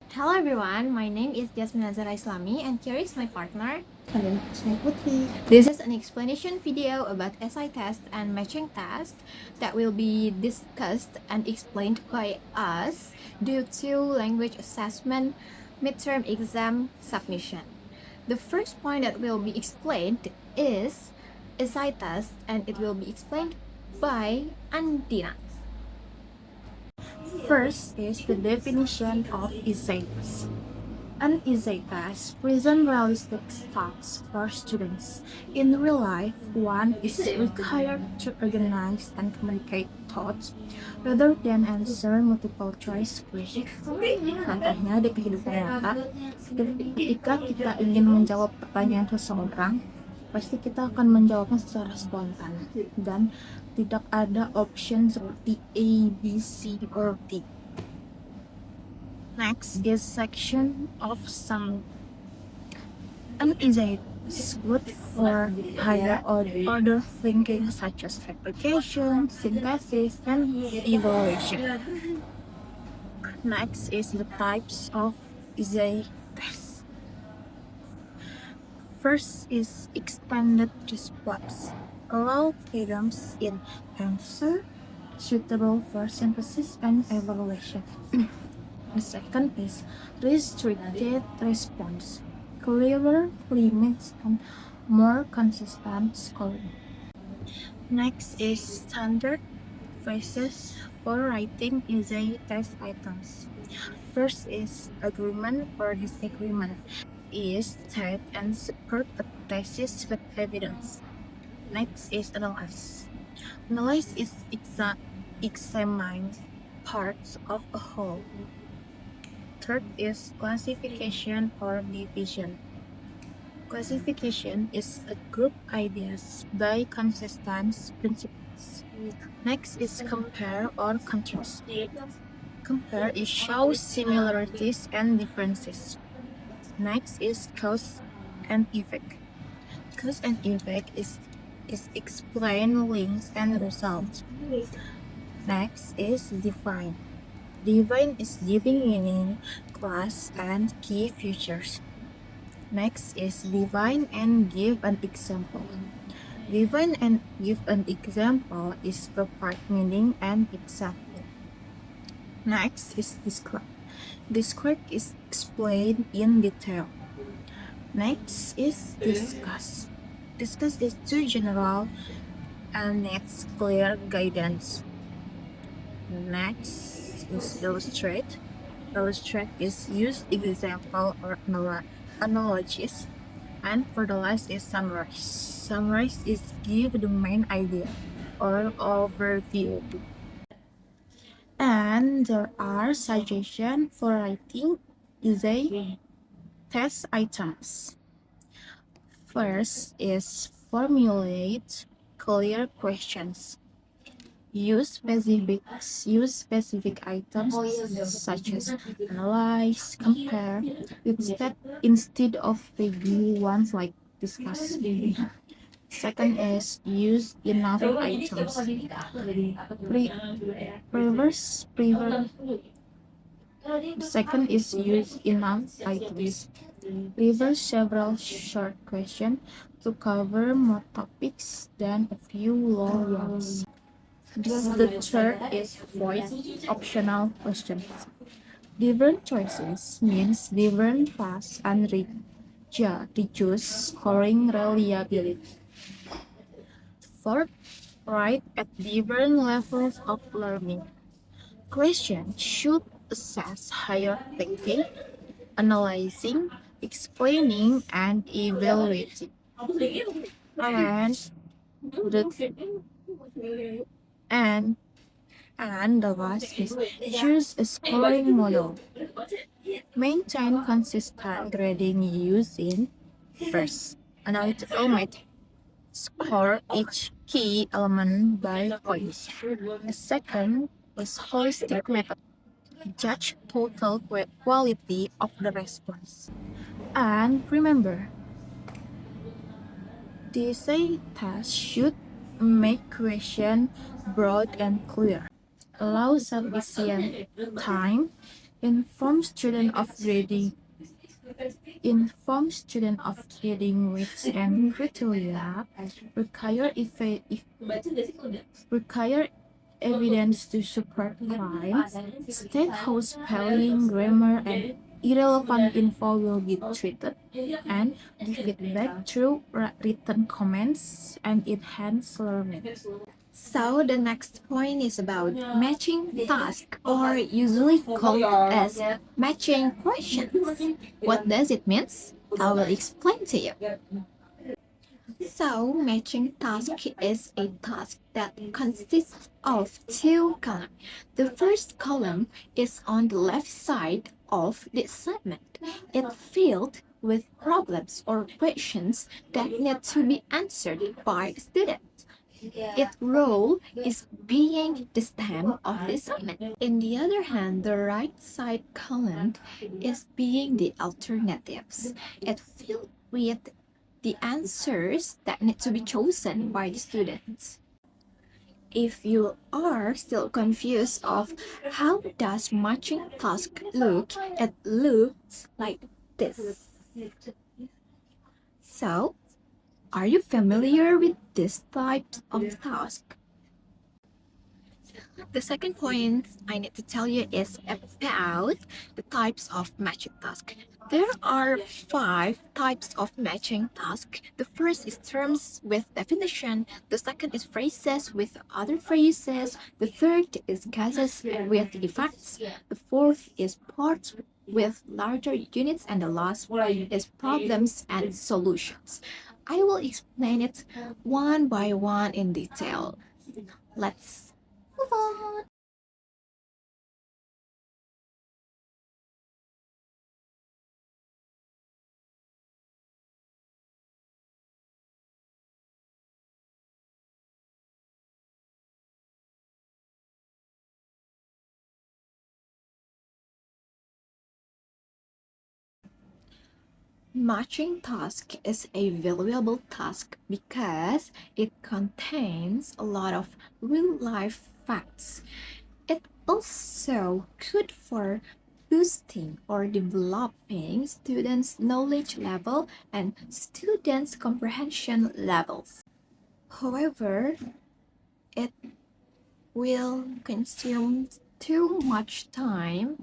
Hello everyone, my name is Jasmine Azara Islami and here is my partner. This is an explanation video about SI test and matching test that will be discussed and explained by us due to language assessment midterm exam submission. The first point that will be explained is SI test and it will be explained by Andina. First is the definition of essays. An essay test presents realistic tasks for students. In real life, one is required to organize and communicate thoughts rather than answer multiple choice questions. Contohnya di kehidupan nyata, ketika kita ingin menjawab pertanyaan seseorang, pasti kita akan menjawabnya secara spontan dan tidak ada option seperti A, B, C, or D. Next is section of some. An essay is good for higher order thinking such as application, synthesis, and evaluation. Next is the types of essay tests. First is expanded response. Allow freedoms in answer, suitable for synthesis and evaluation. The second is restricted response. Clearer limits and more consistent scoring. Next is standard phrases for writing essay test items. First is agreement or disagreement. Is state and support a thesis with evidence. Next is analyze. Analyze is examine parts of a whole. Third is classification or division. Classification is a group ideas by consistent principles. Next is compare or contrast. Compare is show similarities and differences. Next is cause and effect. Cause and effect is explain links and results. Next is define. Define is giving meaning, class, and key features. Next is define and give an example. Define and give an example is provide meaning and example. Next is describe. Describe is explain in detail. Next is discuss. Discuss is too general and needs clear guidance. Next is illustrate. Illustrate is use example or analogies. And for the last is summarize. Summarize is give the main idea or overview. And there are suggestions for writing essay test items. First is formulate clear questions. Use specific items such as analyze, compare, instead of review ones like discuss. Second is use enough items. Second is use enough items. Reverse several short questions to cover more topics than a few long ones. The third is avoid optional questions. Different choices means different paths and reduce scoring reliability. Fourth, write at different levels of learning. Questions should assess higher thinking, analyzing, explaining, and evaluating. And the last is choose a scoring model. Maintain consistent grading using first analytical method. Score each key element by points. The second is holistic method. Judge total quality of the response. And remember, the essay test should make question broad and clear. Allow sufficient time Inform student of grading. Inform student of grading weights and criteria. Require evidence to support claims. State how spelling, grammar, and irrelevant info will be treated, and give feedback through written comments and enhance learning. So the next point is about matching task, or usually called as matching questions. What does it mean? I will explain to you. So, matching task is a task that consists of two columns. The first column is on the left side of the assignment. It's filled with problems or questions that need to be answered by the student. Its role is being the stem of the assignment. On the other hand, the right side column is being the alternatives. It's filled with the answers that need to be chosen by the students. If you are still confused of how does matching task look, it looks like this. So, are you familiar with this type of task? The second point I need to tell you is about the types of matching task. There are 5 types of matching task. The first is terms with definition. The second is phrases with other phrases. The third is cases with effects. The fourth is parts with larger units. And the last one is problems and solutions. I will explain it one by one in detail. Let's move on. Matching task is a valuable task because it contains a lot of real-life facts. It also good for boosting or developing students' knowledge level and students' comprehension levels. However, it will consume too much time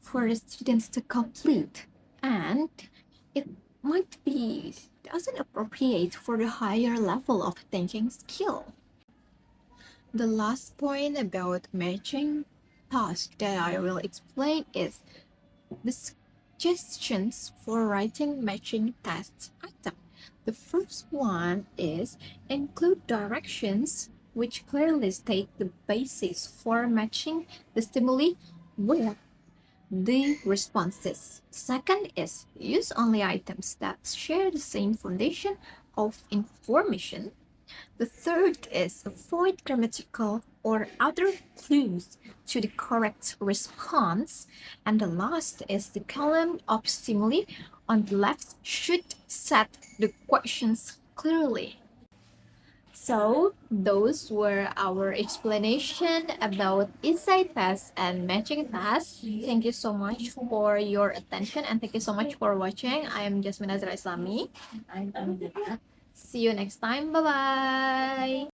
for the students to complete, and it might be doesn't appropriate for the higher level of thinking skill. The last point about matching task that I will explain is the suggestions for writing matching test item. The first one is include directions which clearly state the basis for matching the stimuli with the responses. Second is use only items that share the same foundation of information. The third is avoid grammatical or other clues to the correct response. And the last is the column of stimuli on the left should set the questions clearly. So, those were our explanation about essay tests and matching tests. Thank you so much for your attention and thank you so much for watching. I am Jasmine Azra Islami. See you next time. Bye bye.